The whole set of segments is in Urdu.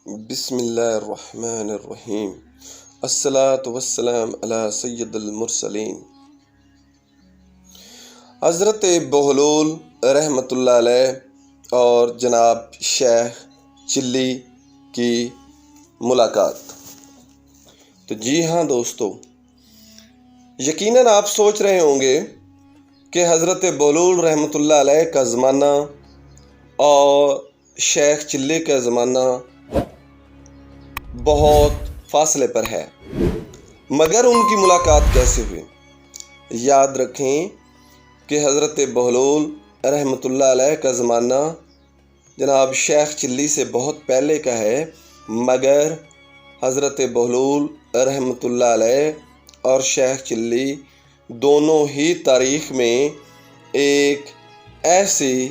بسم اللہ الرحمن الرحیم۔ الصلاۃ والسلام علی سید المرسلین۔ حضرت بہلول رحمۃ اللہ علیہ اور جناب شیخ چلی کی ملاقات۔ تو جی ہاں دوستو، یقیناً آپ سوچ رہے ہوں گے کہ حضرت بہلول رحمۃ اللہ علیہ کا زمانہ اور شیخ چلی کا زمانہ بہت فاصلے پر ہے، مگر ان کی ملاقات کیسے ہوئی؟ یاد رکھیں کہ حضرت بہلول رحمۃ اللہ علیہ کا زمانہ جناب شیخ چلی سے بہت پہلے کا ہے، مگر حضرت بہلول رحمۃ اللہ علیہ اور شیخ چلی دونوں ہی تاریخ میں ایک ایسی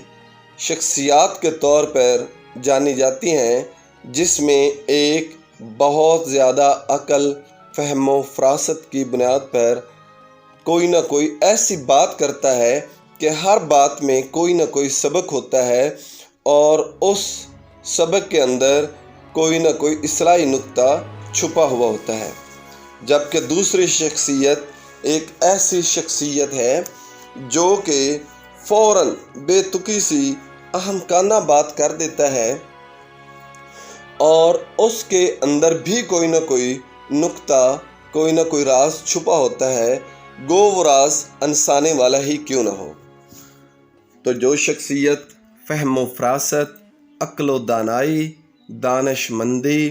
شخصیات کے طور پر جانی جاتی ہیں جس میں ایک بہت زیادہ عقل، فہم و فراست کی بنیاد پر کوئی نہ کوئی ایسی بات کرتا ہے کہ ہر بات میں کوئی نہ کوئی سبق ہوتا ہے اور اس سبق کے اندر کوئی نہ کوئی اصلاحی نقطہ چھپا ہوا ہوتا ہے، جبکہ دوسری شخصیت ایک ایسی شخصیت ہے جو کہ فوراً بے تکی سی احمقانہ بات کر دیتا ہے اور اس کے اندر بھی کوئی نہ کوئی نقطہ، کوئی نہ کوئی راز چھپا ہوتا ہے، گو وہ راز انسانے والا ہی کیوں نہ ہو۔ تو جو شخصیت فہم و فراست، عقل و دانائی، دانش مندی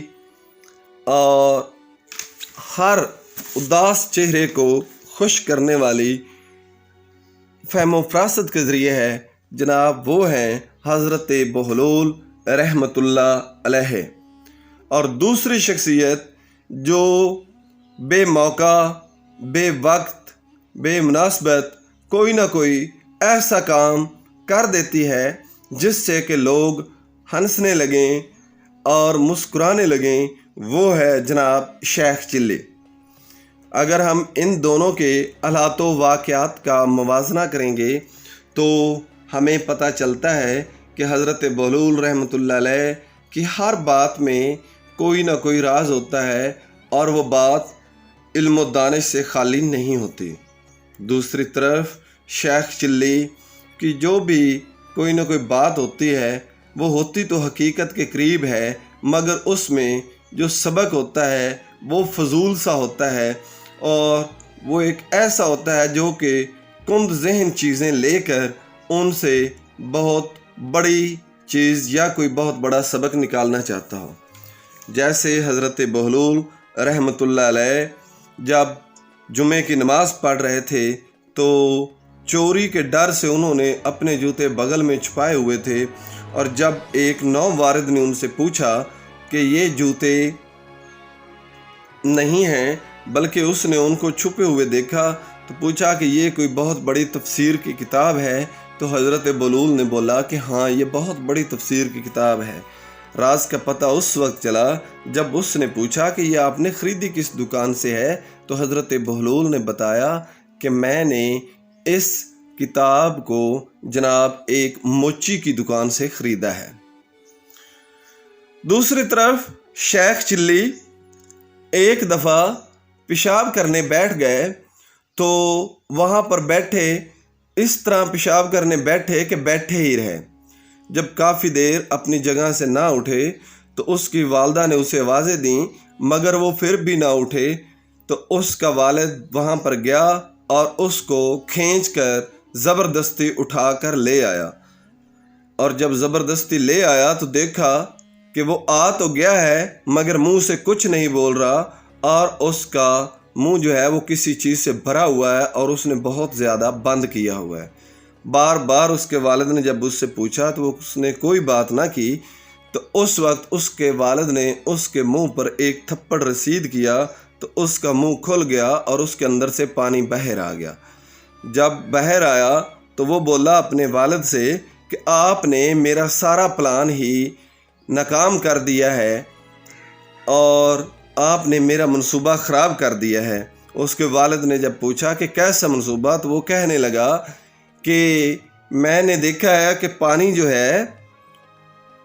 اور ہر اداس چہرے کو خوش کرنے والی فہم و فراست کے ذریعے ہے، جناب وہ ہیں حضرت بہلول رحمۃ اللہ علیہ۔ اور دوسری شخصیت جو بے موقع، بے وقت، بے مناسبت کوئی نہ کوئی ایسا کام کر دیتی ہے جس سے کہ لوگ ہنسنے لگیں اور مسکرانے لگیں، وہ ہے جناب شیخ چلی۔ اگر ہم ان دونوں کے حالات و واقعات کا موازنہ کریں گے تو ہمیں پتہ چلتا ہے کہ حضرت بہلول رحمۃ اللہ علیہ کی ہر بات میں کوئی نہ کوئی راز ہوتا ہے اور وہ بات علم و دانش سے خالی نہیں ہوتی۔ دوسری طرف شیخ چلی کی جو بھی کوئی نہ کوئی بات ہوتی ہے وہ ہوتی تو حقیقت کے قریب ہے، مگر اس میں جو سبق ہوتا ہے وہ فضول سا ہوتا ہے اور وہ ایک ایسا ہوتا ہے جو کہ کند ذہن چیزیں لے کر ان سے بہت بڑی چیز یا کوئی بہت بڑا سبق نکالنا چاہتا ہو۔ جیسے حضرت بہلول رحمۃ اللہ علیہ جب جمعے کی نماز پڑھ رہے تھے تو چوری کے ڈر سے انہوں نے اپنے جوتے بغل میں چھپائے ہوئے تھے، اور جب ایک نو وارد نے ان سے پوچھا کہ یہ جوتے نہیں ہیں بلکہ اس نے ان کو چھپے ہوئے دیکھا تو پوچھا کہ یہ کوئی بہت بڑی تفسیر کی کتاب ہے، تو حضرت بہلول نے بولا کہ ہاں یہ بہت بڑی تفسیر کی کتاب ہے۔ راز کا پتہ اس وقت چلا جب اس نے پوچھا کہ یہ آپ نے خریدی کس دکان سے ہے، تو حضرت بہلول نے بتایا کہ میں نے اس کتاب کو جناب ایک موچی کی دکان سے خریدا ہے۔ دوسری طرف شیخ چلی ایک دفعہ پیشاب کرنے بیٹھ گئے تو وہاں پر بیٹھے اس طرح پیشاب کرنے بیٹھے کہ بیٹھے ہی رہے۔ جب کافی دیر اپنی جگہ سے نہ اٹھے تو اس کی والدہ نے اسے آوازیں دیں، مگر وہ پھر بھی نہ اٹھے تو اس کا والد وہاں پر گیا اور اس کو کھینچ کر زبردستی اٹھا کر لے آیا، اور جب زبردستی لے آیا تو دیکھا کہ وہ آ تو گیا ہے مگر منہ سے کچھ نہیں بول رہا، اور اس کا منہ جو ہے وہ کسی چیز سے بھرا ہوا ہے اور اس نے بہت زیادہ بند کیا ہوا ہے۔ بار بار اس کے والد نے جب اس سے پوچھا تو اس نے کوئی بات نہ کی، تو اس وقت اس کے والد نے اس کے منہ پر ایک تھپڑ رسید کیا تو اس کا منہ کھل گیا اور اس کے اندر سے پانی باہر آ گیا۔ جب باہر آیا تو وہ بولا اپنے والد سے کہ آپ نے میرا سارا پلان ہی ناکام کر دیا ہے اور آپ نے میرا منصوبہ خراب کر دیا ہے۔ اس کے والد نے جب پوچھا کہ کیسا منصوبہ، تو وہ کہنے لگا کہ میں نے دیکھا ہے کہ پانی جو ہے